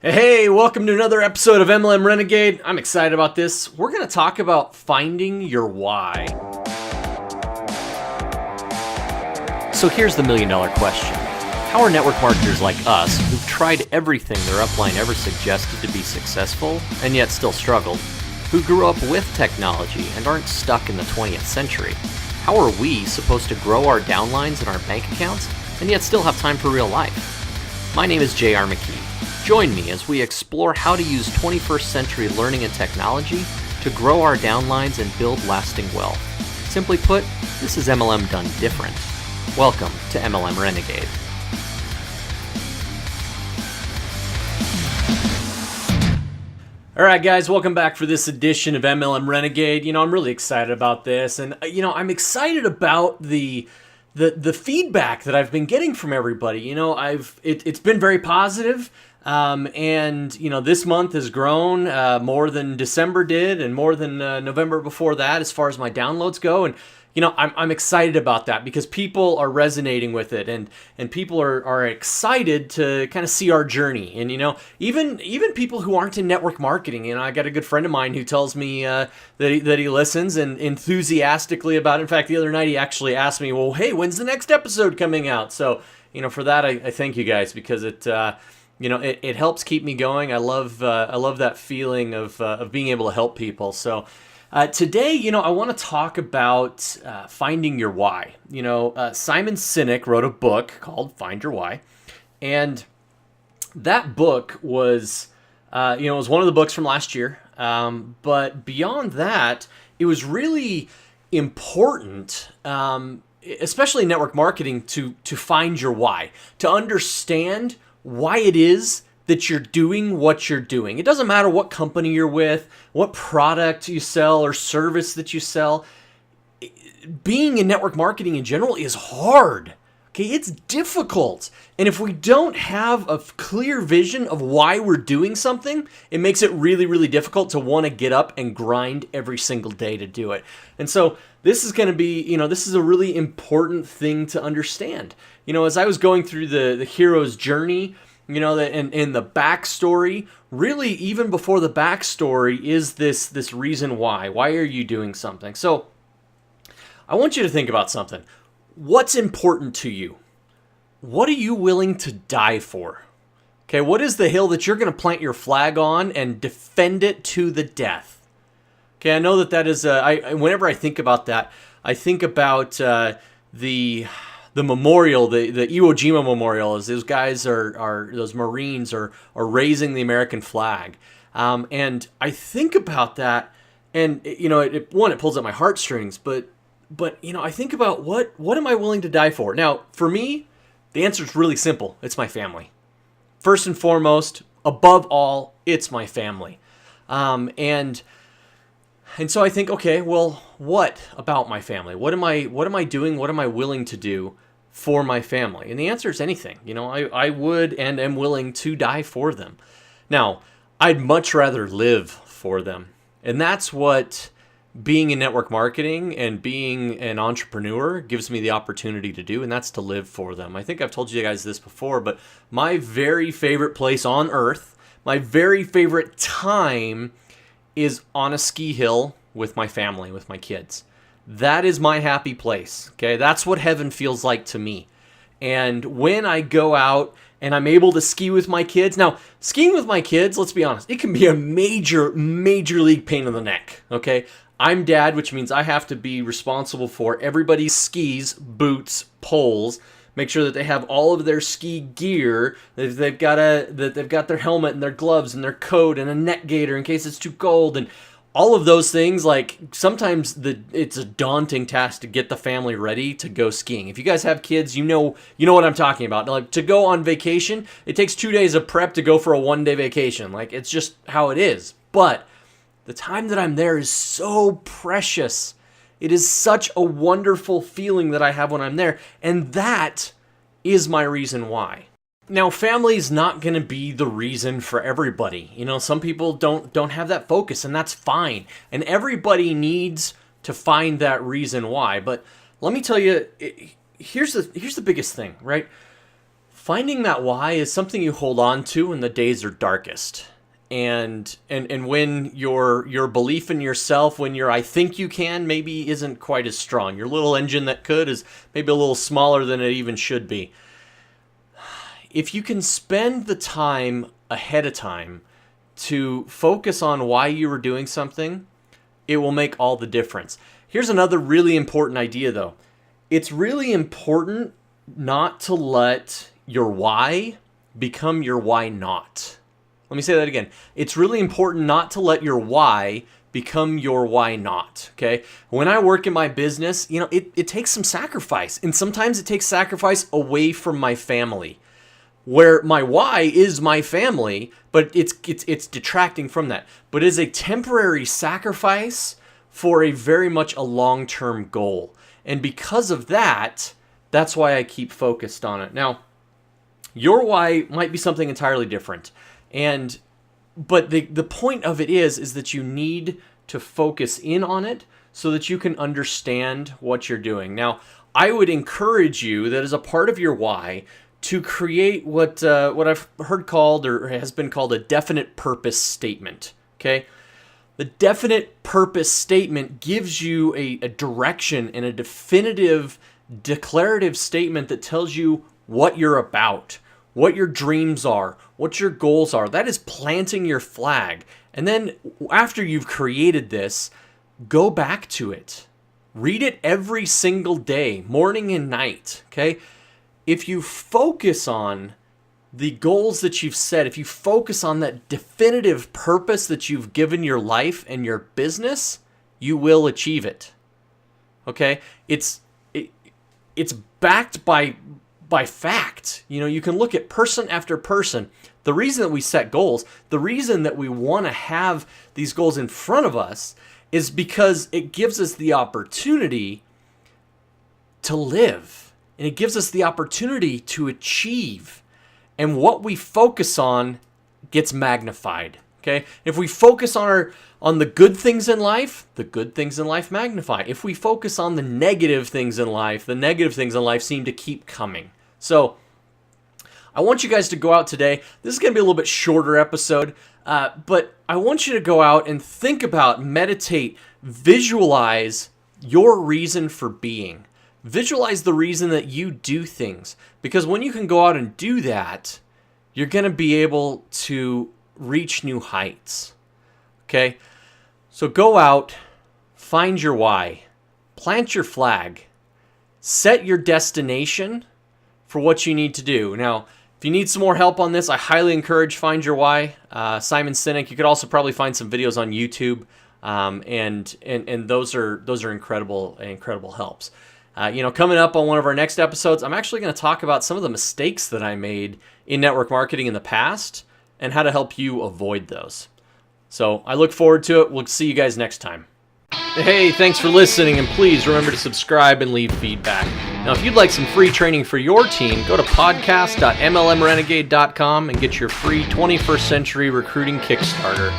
Hey, welcome to another episode of MLM Renegade. I'm excited about this. We're going to talk about finding your why. So here's the million-dollar question. How are network marketers like us, who've tried everything their upline ever suggested to be successful, and yet still struggled, who grew up with technology and aren't stuck in the 20th century, how are we supposed to grow our downlines and our bank accounts, and yet still have time for real life? My name is J.R. McKee. Join me as we explore how to use 21st century learning and technology to grow our downlines and build lasting wealth. Simply put, this is MLM done different. Welcome to MLM Renegade. All right, guys, welcome back for this edition of MLM Renegade. I'm really excited about this, and I'm excited about the feedback that I've been getting from everybody. It's been very positive. And this month has grown more than December did, and more than November before that, as far as my downloads go. And I'm excited about that because people are resonating with it, and people are excited to kind of see our journey. And even people who aren't in network marketing. I got a good friend of mine who tells me that he listens and enthusiastically about it. In fact, the other night he actually asked me, "Well, hey, when's the next episode coming out?" So for that, I thank you guys because it helps keep me going. I love that feeling of being able to help people. So today, I want to talk about finding your why. Simon Sinek wrote a book called Find Your Why, and that book was was one of the books from last year. But beyond that, it was really important. Especially in network marketing, to find your why, to understand why it is that you're doing what you're doing. It doesn't matter what company you're with, what product you sell or service that you sell. Being in network marketing in general is hard. Okay, it's difficult. And if we don't have a clear vision of why we're doing something, it makes it really, really difficult to want to get up and grind every single day to do it. And so this is going to be, this is a really important thing to understand. As I was going through the hero's journey, and the backstory, really even before the backstory is this reason why. Why are you doing something? So I want you to think about something. What's important to you? What are you willing to die for? Okay, what is the hill that you're going to plant your flag on and defend it to the death? Okay, I know that is, whenever I think about that, I think about the memorial, the Iwo Jima Memorial, as those guys those Marines are raising the American flag. And I think about that, and it pulls at my heartstrings, but I think about what am I willing to die for? Now, for me, the answer is really simple. It's my family. First and foremost, above all, it's my family. And so I think, okay, well, what about my family? What am I doing? What am I willing to do for my family? And the answer is anything. I would and am willing to die for them. Now, I'd much rather live for them. And that's what being in network marketing and being an entrepreneur gives me the opportunity to do, and that's to live for them. I think I've told you guys this before, but my very favorite place on earth, my very favorite time is on a ski hill with my family, with my kids. That is my happy place, okay? That's what heaven feels like to me. And when I go out and I'm able to ski with my kids, now, skiing with my kids, let's be honest, it can be a major, major league pain in the neck, okay? I'm dad, which means I have to be responsible for everybody's skis, boots, poles, make sure that they have all of their ski gear, that they've got their helmet and their gloves and their coat and a neck gaiter in case it's too cold, and all of those things. Like, sometimes it's a daunting task to get the family ready to go skiing. If you guys have kids, you know what I'm talking about. Like, to go on vacation, it takes 2 days of prep to go for a 1-day vacation. Like, it's just how it is. But the time that I'm there is so precious. It is such a wonderful feeling that I have when I'm there. And that is my reason why. Now, family is not going to be the reason for everybody. Some people don't have that focus, and that's fine. And everybody needs to find that reason why. But let me tell you, here's the biggest thing, right? finding that why is something you hold on to when the days are darkest. And when your belief in yourself, when your I think you can maybe isn't quite as strong. Your little engine that could is maybe a little smaller than it even should be. If you can spend the time ahead of time to focus on why you were doing something, it will make all the difference. Here's another really important idea though. It's really important not to let your why become your why not. Let me say that again. It's really important not to let your why become your why not, okay? When I work in my business, it takes some sacrifice. And sometimes it takes sacrifice away from my family, where my why is my family, but it's detracting from that. But it's a temporary sacrifice for a very much a long-term goal. And because of that, that's why I keep focused on it. Now, your why might be something entirely different. But the point of it is that you need to focus in on it so that you can understand what you're doing. Now, I would encourage you that as a part of your why to create what I've heard called or has been called a definite purpose statement. Okay, the definite purpose statement gives you a direction and a definitive, declarative statement that tells you what you're about, what your dreams are, what your goals are. That is planting your flag. And then after you've created this, go back to it. Read it every single day, morning and night, okay? If you focus on the goals that you've set, if you focus on that definitive purpose that you've given your life and your business, you will achieve it, okay? It's backed by fact. You can look at person after person. The reason that we set goals, the reason that we want to have these goals in front of us is because it gives us the opportunity to live. And it gives us the opportunity to achieve. And what we focus on gets magnified. Okay? If we focus on the good things in life, the good things in life magnify. If we focus on the negative things in life, the negative things in life seem to keep coming. So I want you guys to go out today. This is going to be a little bit shorter episode, but I want you to go out and think about, meditate, visualize your reason for being. Visualize the reason that you do things. Because when you can go out and do that, you're going to be able to reach new heights. Okay? So go out, find your why, plant your flag, set your destination for what you need to do. Now, if you need some more help on this, I highly encourage Find Your Why. Simon Sinek. You could also probably find some videos on YouTube, and those are incredible helps. Coming up on one of our next episodes, I'm actually going to talk about some of the mistakes that I made in network marketing in the past and how to help you avoid those. So I look forward to it. We'll see you guys next time. Hey, thanks for listening, and please remember to subscribe and leave feedback. Now, if you'd like some free training for your team, go to podcast.mlmrenegade.com and get your free 21st Century Recruiting Kickstarter.